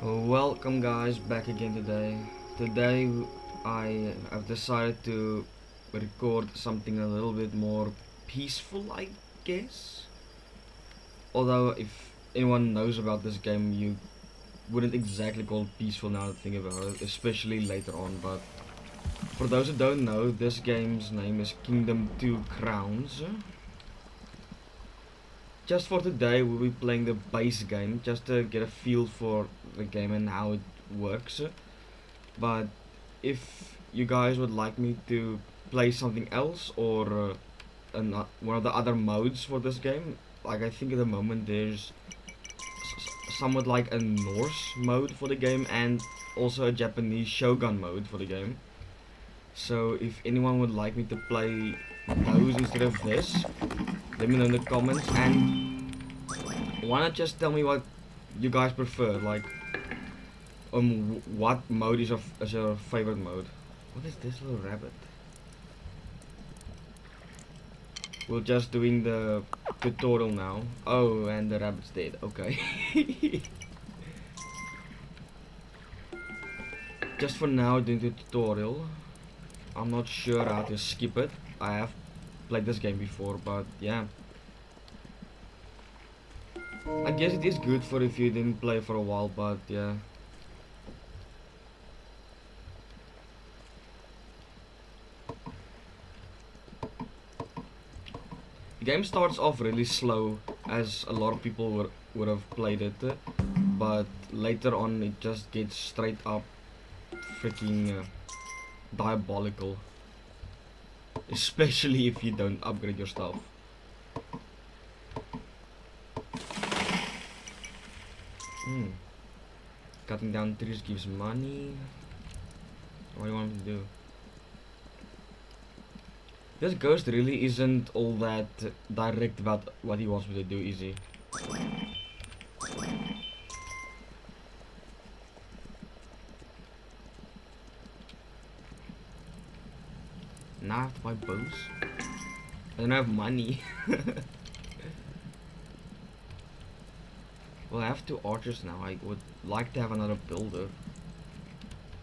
Welcome guys back again today. Today I have decided to record something a little bit more peaceful, I guess. Although if anyone knows about this game, you wouldn't exactly call it peaceful now that I think about it, especially later on. But for those who don't know, this game's name is Kingdom 2 Crowns. Just for today, we'll be playing the base game just to get a feel for the game and how it works. But if you guys would like me to play something else or one of the other modes for this game, like I think at the moment there's somewhat like a Norse mode for the game and also a Japanese Shogun mode for the game. So if anyone would like me to play those instead of this, let me know in the comments, and why not just tell me what you guys prefer, like what mode is your favorite mode. What is this little rabbit? We're just doing the tutorial now. Oh, and the rabbit's dead. Okay. Just for now, doing the tutorial. I'm not sure how to skip it. I have played this game before, but yeah. I guess it is good for if you didn't play for a while, but yeah. The game starts off really slow, as a lot of people would have played it, but later on it just gets straight up freaking diabolical, especially if you don't upgrade your stuff. Cutting down trees gives money. What do you want me to do? This ghost really isn't all that direct about what he wants me to do, is he? Now I have to buy bows? I don't have money. Well, I have 2 archers now. I would like to have another builder.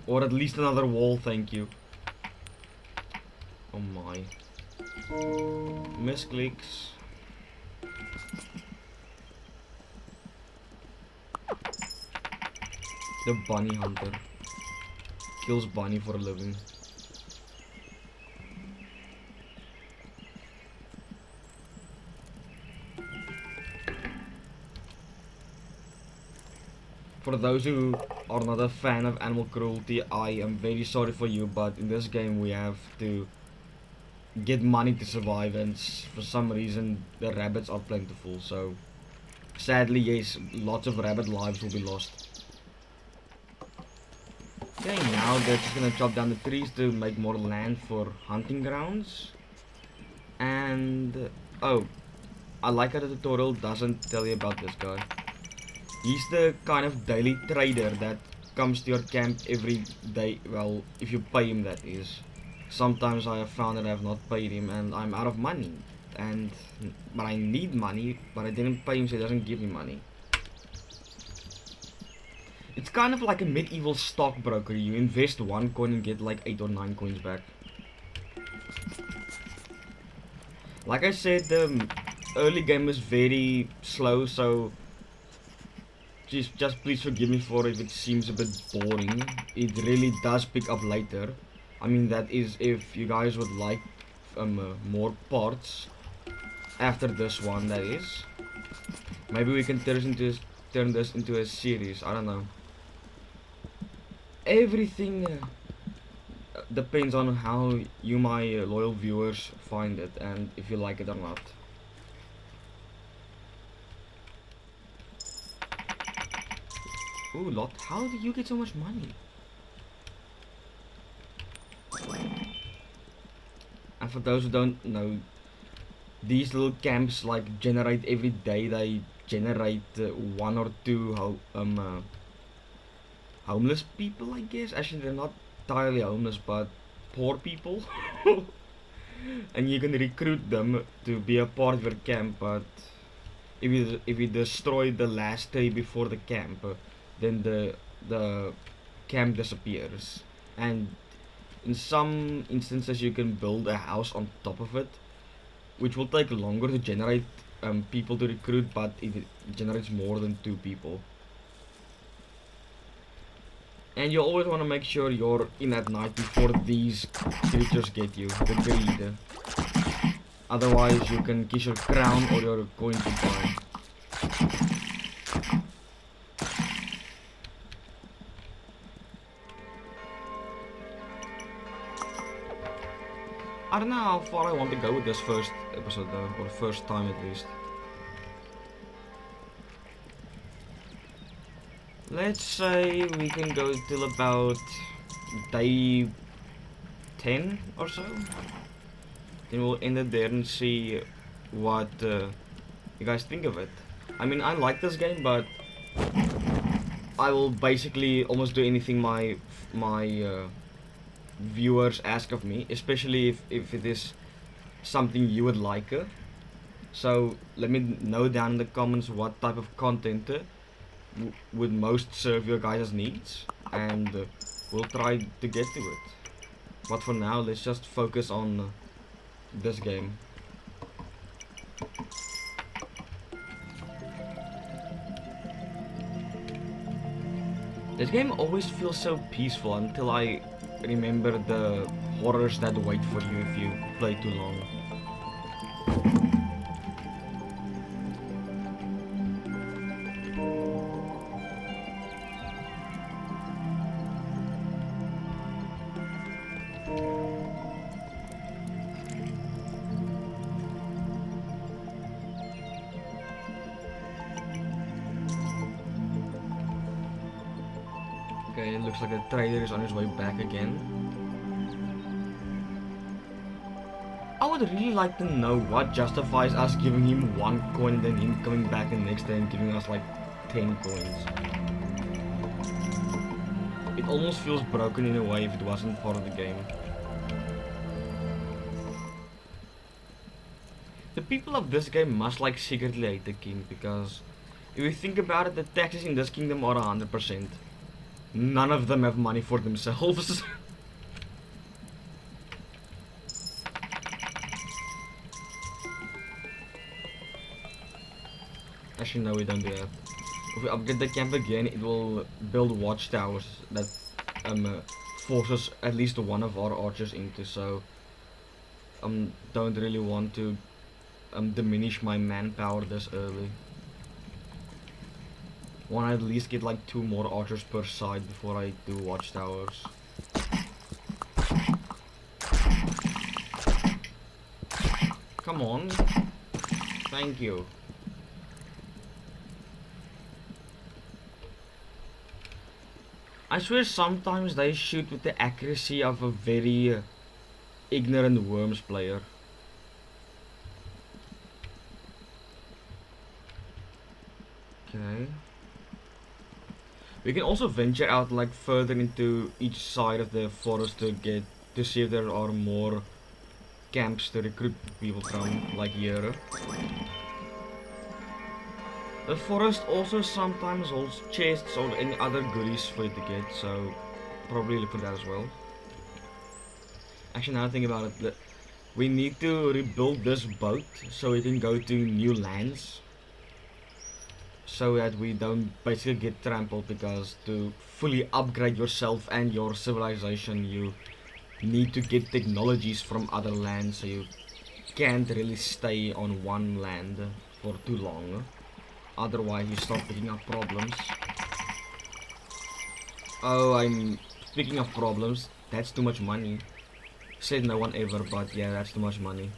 Or at least another wall, thank you. Oh my. Misclicks. The bunny hunter. Kills bunny for a living. For those who are not a fan of animal cruelty, I am very sorry for you, but in this game we have to get money to survive, and for some reason the rabbits are plentiful, so sadly yes, lots of rabbit lives will be lost. Okay, now they're just gonna chop down the trees to make more land for hunting grounds. And oh, I like how the tutorial doesn't tell you about this guy. He's the kind of daily trader that comes to your camp every day. Well, if you pay him, that is. Sometimes I have found that I have not paid him and I'm out of money. But I need money, but I didn't pay him, so he doesn't give me money. It's kind of like a medieval stockbroker. You invest 1 coin and get like 8 or 9 coins back. Like I said, the early game is very slow, so just please forgive me for if it seems a bit boring. It really does pick up later. I mean, that is if you guys would like more parts after this one, that is. Maybe we can turn this into a series. I don't know. Everything depends on how you, my loyal viewers, find it and if you like it or not. Ooh, lot. How do you get so much money? And for those who don't know, these little camps like generate every day. They generate 1 or 2 homeless people, I guess. Actually, they're not entirely homeless, but poor people. And you can recruit them to be a part of your camp. But if you destroy the last day before the camp, then the camp disappears. And in some instances, you can build a house on top of it, which will take longer to generate people to recruit, but it generates more than 2 people. And you always want to make sure you're in at night before these creatures get you, the greed. Otherwise, you can kiss your crown or you're going to die. I don't know how far I want to go with this first episode though, or first time at least. Let's say we can go till about day 10 or so. Then we'll end it there and see what you guys think of it. I mean, I like this game, but I will basically almost do anything my viewers ask of me, especially if it is something you would like. So let me know down in the comments what type of content would most serve your guys' needs, and we'll try to get to it. But for now, let's just focus on this game. This game always feels so peaceful until I remember the horrors that wait for you if you play too long. Okay, it looks like the trader is on his way back again. I would really like to know what justifies us giving him 1 coin and then him coming back the next day and giving us like 10 coins. It almost feels broken in a way if it wasn't part of the game. The people of this game must like secretly hate the king, because if you think about it, the taxes in this kingdom are 100%. None of them have money for themselves. Actually, no, we don't do that. If we upgrade the camp again, it will build watchtowers that forces at least one of our archers into. So don't really want to diminish my manpower this early. Want to at least get like 2 more archers per side before I do watchtowers. Come on. Thank you. I swear sometimes they shoot with the accuracy of a very ignorant Worms player. Okay. We can also venture out like further into each side of the forest to see if there are more camps to recruit people from, like here. The forest also sometimes holds chests or any other goodies for you to get, so probably look for that as well. Actually, now I think about it, we need to rebuild this boat so we can go to new lands, so that we don't basically get trampled, because to fully upgrade yourself and your civilization you need to get technologies from other lands, so you can't really stay on one land for too long. Otherwise you start picking up problems. Oh, I'm speaking of problems, that's too much money. Said no one ever, but yeah, that's too much money.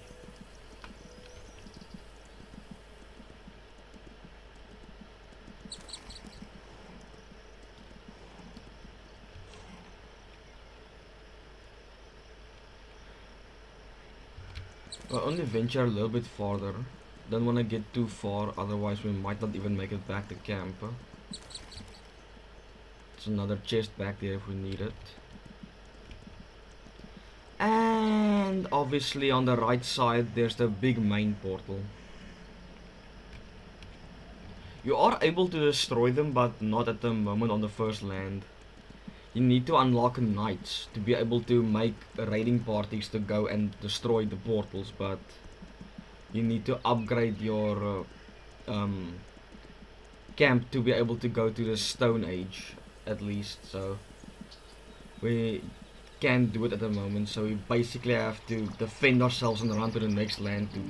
We'll only venture a little bit farther. Don't want to get too far, otherwise we might not even make it back to camp. There's another chest back there if we need it. And obviously on the right side there's the big main portal. You are able to destroy them, but not at the moment on the first land. You need to unlock knights to be able to make raiding parties to go and destroy the portals, but you need to upgrade your camp to be able to go to the Stone Age at least. So we can't do it at the moment, so we basically have to defend ourselves and run to the next land to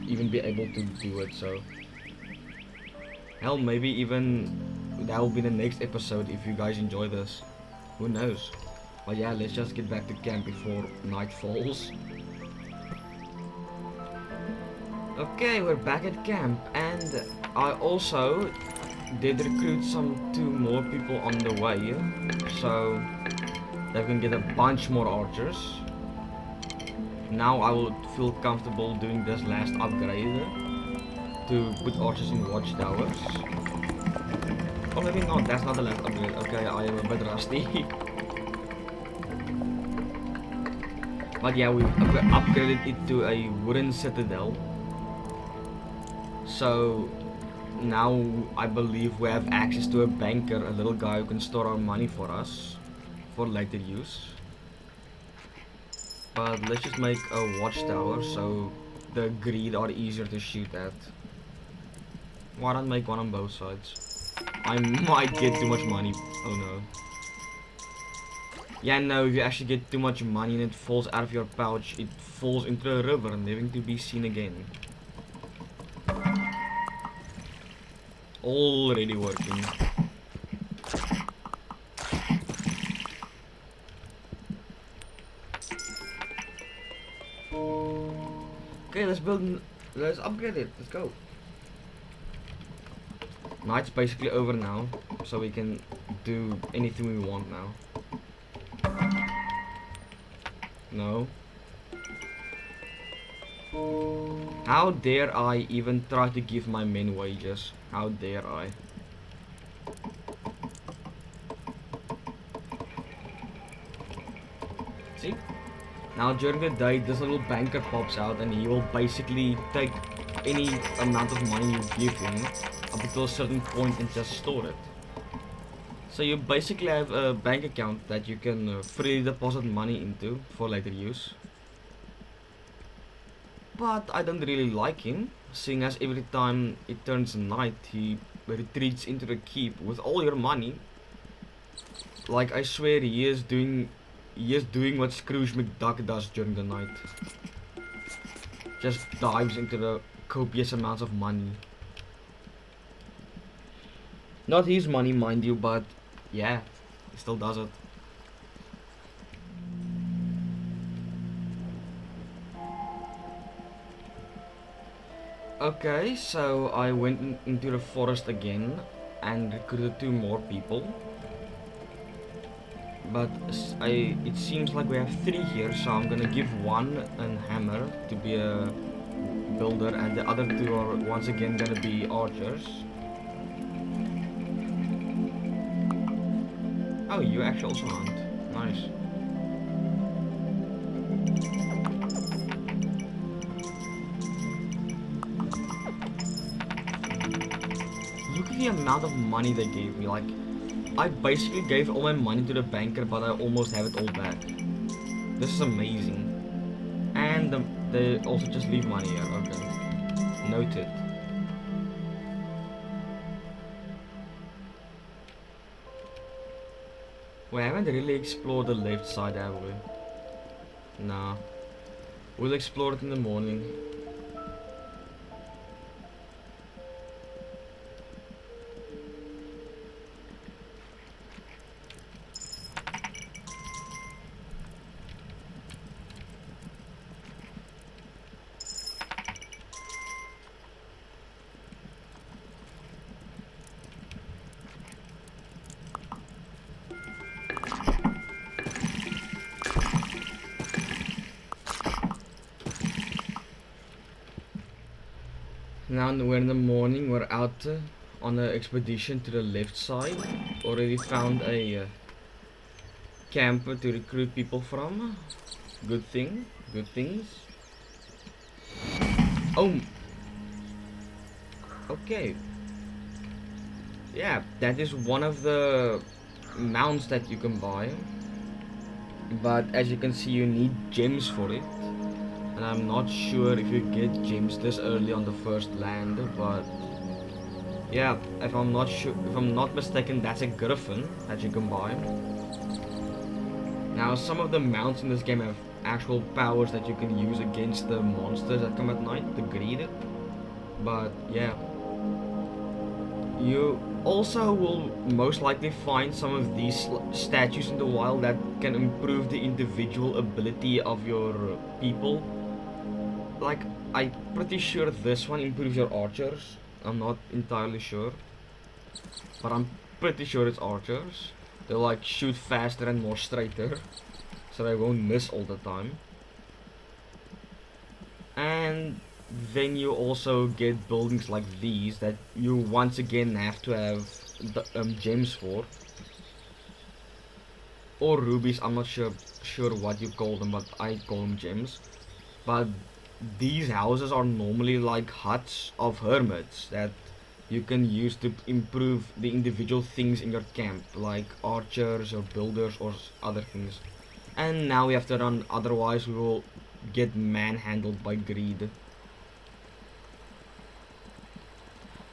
even be able to do it. So hell, maybe even that will be the next episode if you guys enjoy this. Who knows? But yeah, let's just get back to camp before night falls. Okay, we're back at camp, and I also did recruit two more people on the way, so they can get a bunch more archers. Now I will feel comfortable doing this last upgrade to put archers in watchtowers. Or maybe not, that's not the last upgrade. Okay, I am a bit rusty. But yeah, we upgraded it to a wooden citadel. So now I believe we have access to a banker, a little guy who can store our money for us for later use. But let's just make a watchtower so the greed are easier to shoot at. Why not make one on both sides? I might get too much money. Oh no. Yeah, no, if you actually get too much money and it falls out of your pouch, it falls into a river, never to be seen again. Already working. Okay, let's upgrade it, let's go. Night's basically over now, so we can do anything we want now. No. How dare I even try to give my men wages? How dare I? See? Now during the day, this little banker pops out and he will basically take any amount of money you give him up until a certain point and just store it. So you basically have a bank account that you can freely deposit money into for later use. But I don't really like him, seeing as every time it turns night he retreats into the keep with all your money. Like I swear he is doing what Scrooge McDuck does during the night. Just dives into the copious amounts of money. Not his money, mind you, but yeah, he still does it. Okay, so I went into the forest again and recruited two more people. But it seems like we have three here, so I'm gonna give one a hammer to be a builder, and the other two are once again gonna be archers. Oh, you actually also hunt. Nice. Look at the amount of money they gave me. Like, I basically gave all my money to the banker, but I almost have it all back. This is amazing. And they also just leave money here. Okay. Noted. We haven't really explored the left side, have we? Nah. We'll explore it in the morning. Now we're in the morning, we're out on an expedition to the left side. Already found a camper to recruit people from. Good thing, good things. Oh! Okay. yeah, that is one of the mounts that you can buy. But as you can see, you need gems for it. And I'm not sure if you get gems this early on the first land, but yeah, if I'm not mistaken, that's a griffin that you can buy. Now, some of the mounts in this game have actual powers that you can use against the monsters that come at night, the greed. But yeah, you also will most likely find some of these statues in the wild that can improve the individual ability of your people. Like, I'm pretty sure this one improves your archers. I'm not entirely sure, but I'm pretty sure it's archers. They like shoot faster and more straighter, so they won't miss all the time. And then you also get buildings like these that you once again have to have the, gems for, or rubies. I'm not sure what you call them, but I call them gems. But these houses are normally like huts of hermits that you can use to improve the individual things in your camp, like archers or builders or other things. And now we have to run, otherwise we will get manhandled by greed.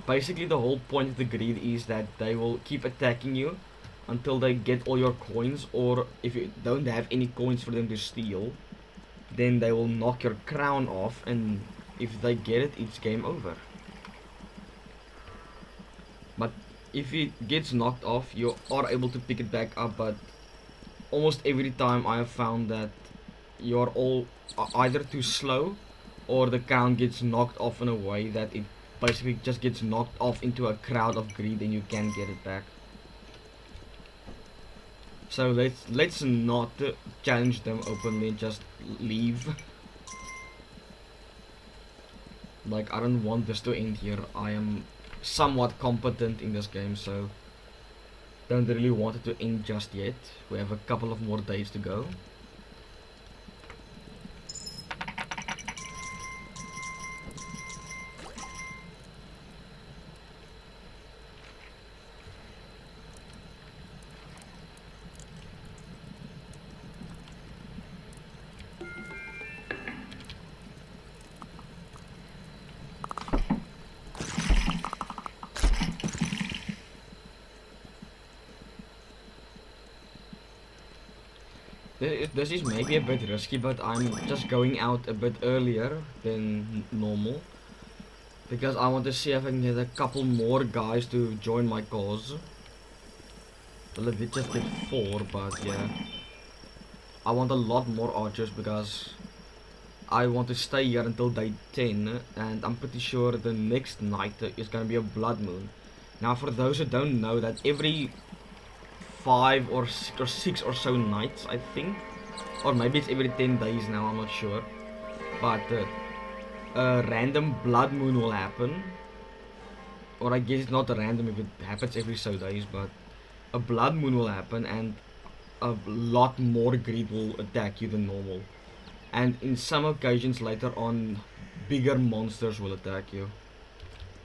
Basically, the whole point of the greed is that they will keep attacking you until they get all your coins, or if you don't have any coins for them to steal, then they will knock your crown off, and if they get it, it's game over. But if it gets knocked off, you are able to pick it back up, but almost every time I have found that you're all either too slow, or the crown gets knocked off in a way that it basically just gets knocked off into a crowd of greed and you can't get it back. So let's not challenge them openly, just leave. Like, I don't want this to end here. I am somewhat competent in this game, so don't really want it to end just yet. We have a couple of more days to go. This is maybe a bit risky, but I'm just going out a bit earlier than normal because I want to see if I can get a couple more guys to join my cause. Well, I did just get 4, but yeah, I want a lot more archers because I want to stay here until day 10, and I'm pretty sure the next night is gonna be a blood moon. Now, for those who don't know, that every 5 or 6 or so nights, I think, or maybe it's every 10 days now, I'm not sure, but a random blood moon will happen, or I guess it's not random if it happens every so days, but a blood moon will happen and a lot more greed will attack you than normal, and in some occasions later on bigger monsters will attack you.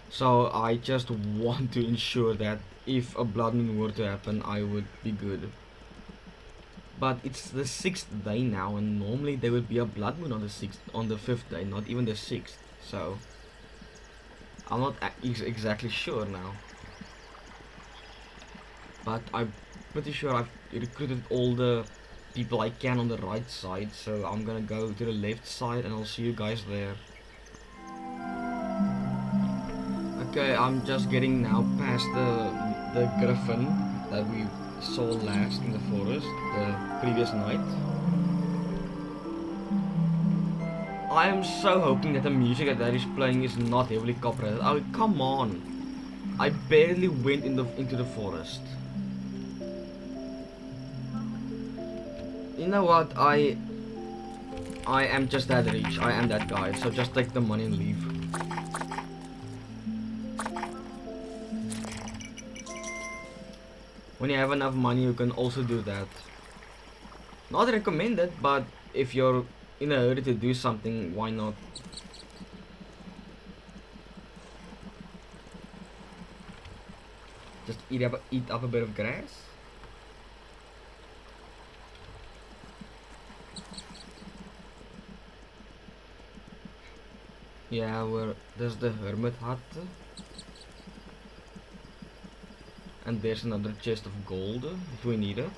So I just want to ensure that if a blood moon were to happen, I would be good. But it's the 6th day now, and normally there would be a blood moon on the 5th day, not even the 6th. So I'm not exactly sure now. But I'm pretty sure I've recruited all the people I can on the right side, so I'm gonna go to the left side and I'll see you guys there. Okay, I'm just getting now past the griffin that we saw last in the forest the previous night. I am so hoping that the music that is playing is not heavily copyrighted. Oh, come on! I barely went into the forest. You know what? I am just that rich. I am that guy. So just take the money and leave. When you have enough money, you can also do that. Not recommended, but if you're in a hurry to do something, why not? Just eat up a bit of grass. Yeah, there's the hermit hut, and there's another chest of gold if we need it.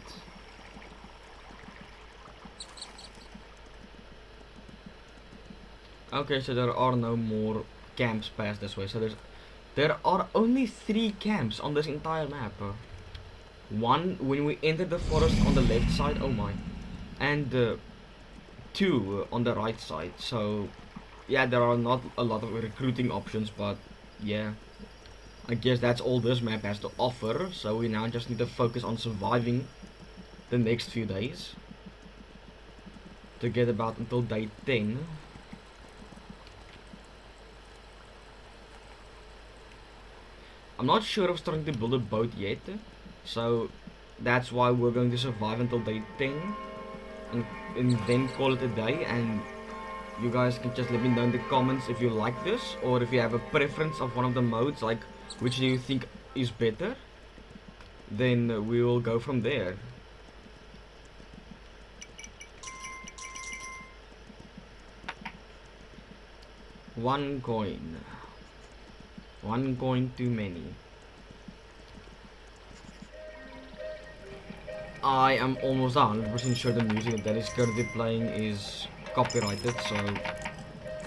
Okay, so there are no more camps past this way. So there are only 3 camps on this entire map. One when we enter the forest on the left side. Oh my, and 2 on the right side. So yeah, there are not a lot of recruiting options, but yeah, I guess that's all this map has to offer. So we now just need to focus on surviving the next few days to get about until day 10. I'm not sure if starting to build a boat yet, so that's why we're going to survive until day 10 and then call it a day. And you guys can just let me know in the comments if you like this, or if you have a preference of one of the modes, like which do you think is better, then we will go from there. One coin too many. I am almost 100% sure the music that is currently playing is copyrighted, so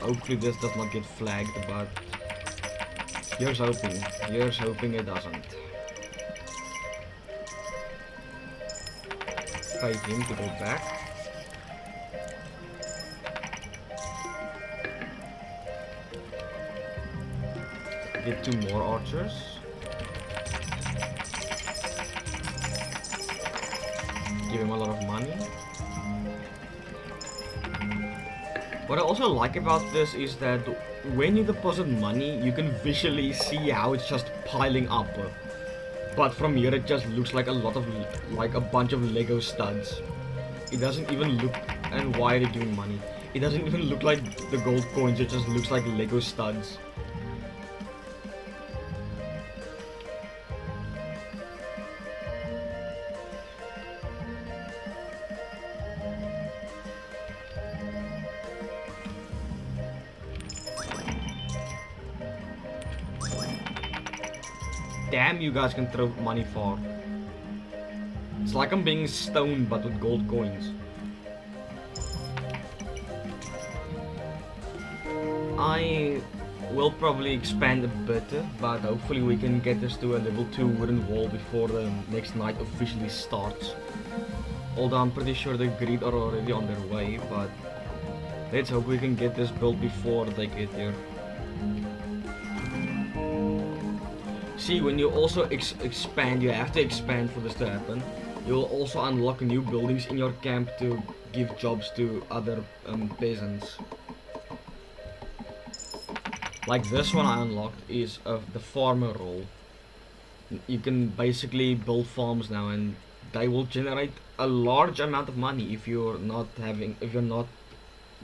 hopefully this does not get flagged, but here's hoping it doesn't. Pay him to go back. Get 2 more archers. Give him a lot of money. What I also like about this is that when you deposit money, you can visually see how it's just piling up. But from here it just looks like a bunch of Lego studs. It doesn't even look, and why are they giving money? It doesn't even look like the gold coins, it just looks like Lego studs. Damn, you guys can throw money far. It's like I'm being stoned but with gold coins. I will probably expand a bit, but hopefully we can get this to a level 2 wooden wall before the next night officially starts. Although I'm pretty sure the grid are already on their way, but let's hope we can get this built before they get here. See, when you also expand, you have to expand for this to happen. You'll also unlock new buildings in your camp to give jobs to other peasants. Like this one I unlocked is the farmer role. You can basically build farms now, and they will generate a large amount of money if you're not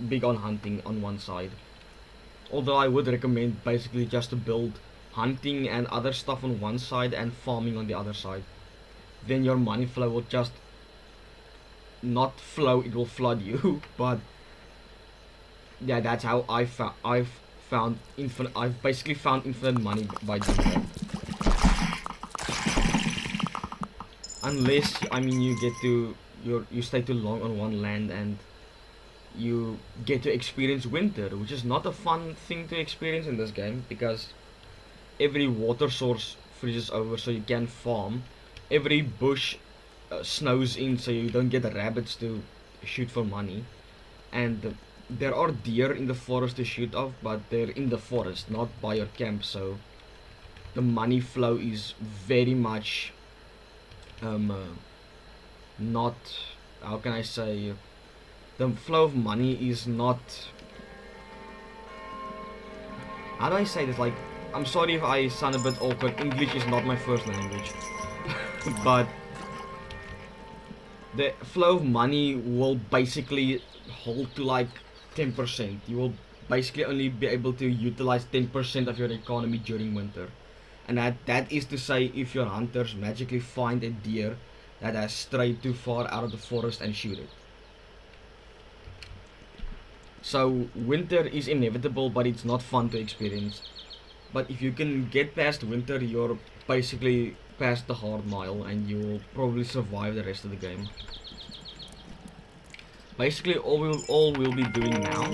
big on hunting on one side. Although I would recommend basically just to build hunting and other stuff on one side and farming on the other side. Then your money flow will just not flow, it will flood you. But yeah, that's how I've basically found infinite money by doing that. Unless, I mean, you stay too long on one land and you get to experience winter, which is not a fun thing to experience in this game, because every water source freezes over so you can farm. Every bush snows in so you don't get rabbits to shoot for money. And there are deer in the forest to shoot off, but they're in the forest, not by your camp, so the money flow is very much not, how can I say, the flow of money is not, how do I say this, like, I'm sorry if I sound a bit awkward, English is not my first language, but the flow of money will basically hold to like 10%. You will basically only be able to utilize 10% of your economy during winter. And that is to say, if your hunters magically find a deer that has strayed too far out of the forest and shoot it. So winter is inevitable, but it's not fun to experience. But if you can get past winter, you're basically past the hard mile, and you will probably survive the rest of the game. Basically, all we'll be doing now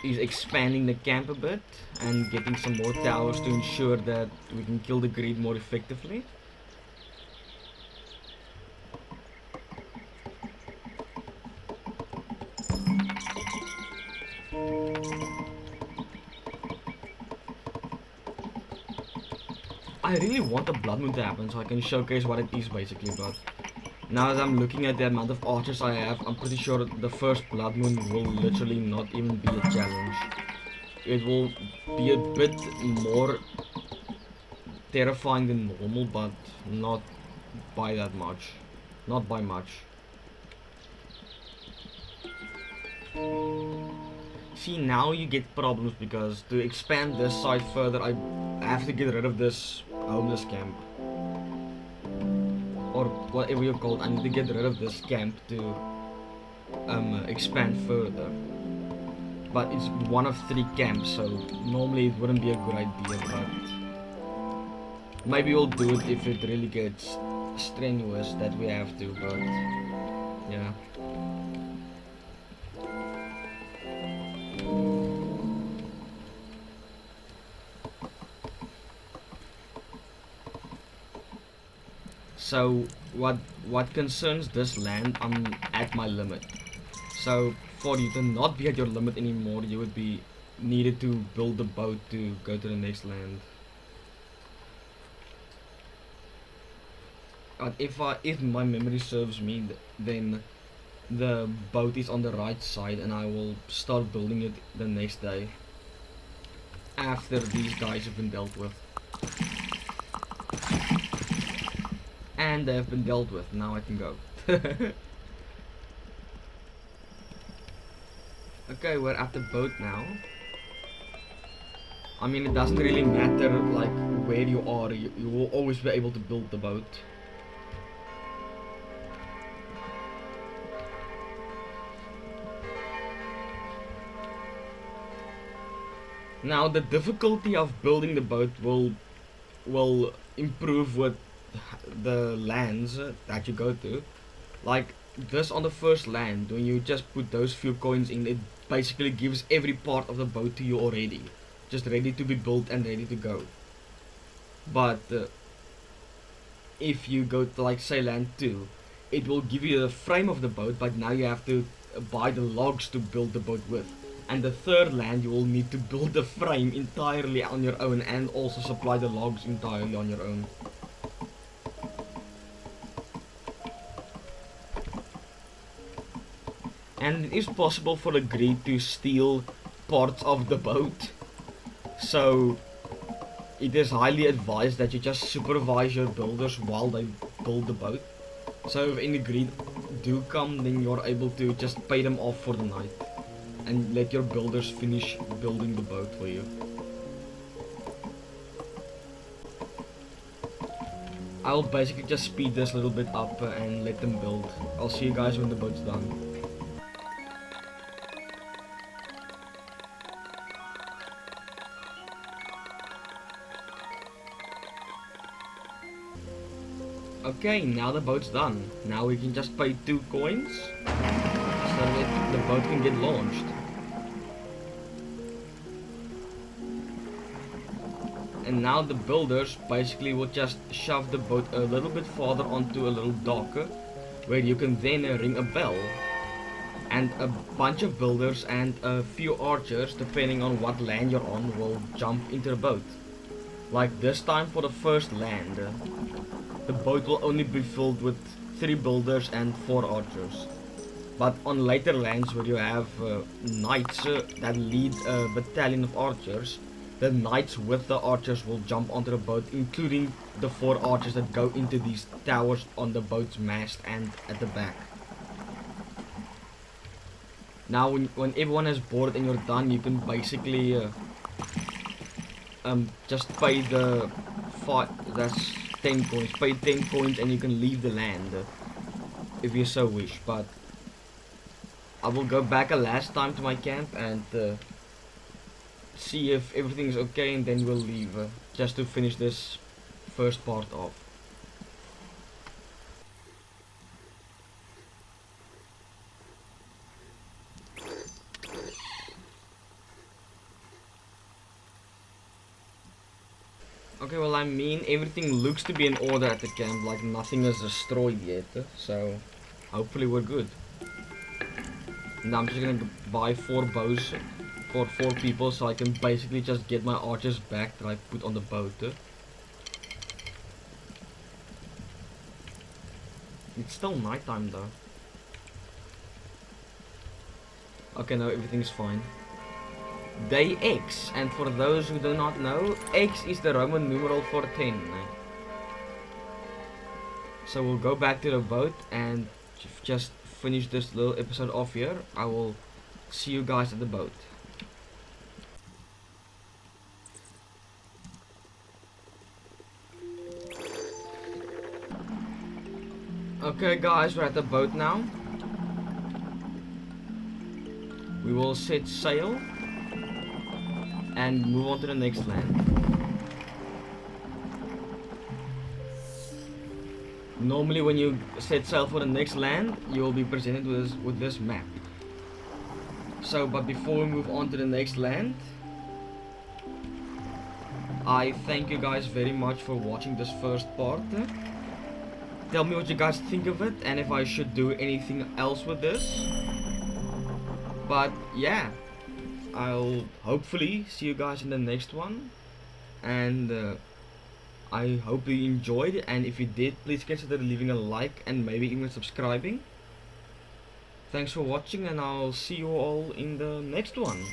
is expanding the camp a bit and getting some more towers to ensure that we can kill the greed more effectively. I really want the blood moon to happen so I can showcase what it is basically, but now as I'm looking at the amount of archers I have, I'm pretty sure the first blood moon will literally not even be a challenge. It will be a bit more terrifying than normal, but not by that much. Not by much. See, now you get problems because to expand this side further, I have to get rid of this homeless camp. Or whatever you call it, I need to get rid of this camp to expand further. But it's one of 3 camps, so normally it wouldn't be a good idea, but maybe we'll do it if it really gets strenuous that we have to, but yeah. So what concerns this land, I'm at my limit. So for you to not be at your limit anymore, you would be needed to build a boat to go to the next land. But if my memory serves me, then the boat is on the right side, and I will start building it the next day after these guys have been dealt with. And they have been dealt with. Now I can go. Okay, we're at the boat now. I mean, it doesn't really matter like where you are. You will always be able to build the boat. Now the difficulty of building the boat will improve with the lands that you go to. Like this on the first land, when you just put those few coins in, it basically gives every part of the boat to you already, just ready to be built and ready to go. But if you go to like say land 2, it will give you the frame of the boat, but now you have to buy the logs to build the boat with. And the third land, you will need to build the frame entirely on your own and also supply the logs entirely on your own. And it is possible for the greed to steal parts of the boat. So it is highly advised that you just supervise your builders while they build the boat. So if any greed do come, then you're able to just pay them off for the night and let your builders finish building the boat for you. I'll basically just speed this a little bit up and let them build. I'll see you guys when the boat's done. Okay, now the boat's done. Now we can just pay 2 coins so that the boat can get launched. And now the builders basically will just shove the boat a little bit farther onto a little dock where you can then ring a bell, and a bunch of builders and a few archers, depending on what land you're on, will jump into the boat. Like this time for the first land, the boat will only be filled with 3 builders and 4 archers. But on later lands where you have knights that lead a battalion of archers, the knights with the archers will jump onto the boat, including the 4 archers that go into these towers on the boat's mast and at the back. Now when everyone has boarded and you're done, you can basically just pay the five. That's 10 coins. Pay 10 coins and you can leave the land if you so wish. But I will go back a last time to my camp and see if everything is okay, and then we'll leave just to finish this first part off. Okay, well, I mean, everything looks to be in order at the camp, like nothing is destroyed yet, so hopefully we're good. Now I'm just gonna buy 4 bows for 4 people, so I can basically just get my archers back that I put on the boat. It's still nighttime though. Okay, no, everything's fine. Day X, and for those who do not know, X is the Roman numeral for 10. So we'll go back to the boat and just finish this little episode off here. I will see you guys at the boat. Okay guys, we're at the boat now. We will set sail and move on to the next land. Normally when you set sail for the next land, you will be presented with this map. So, but before we move on to the next land, I thank you guys very much for watching this first part. Tell me what you guys think of it and if I should do anything else with this. But yeah, I'll hopefully see you guys in the next one, and I hope you enjoyed, and if you did, please consider leaving a like and maybe even subscribing. Thanks for watching, and I'll see you all in the next one.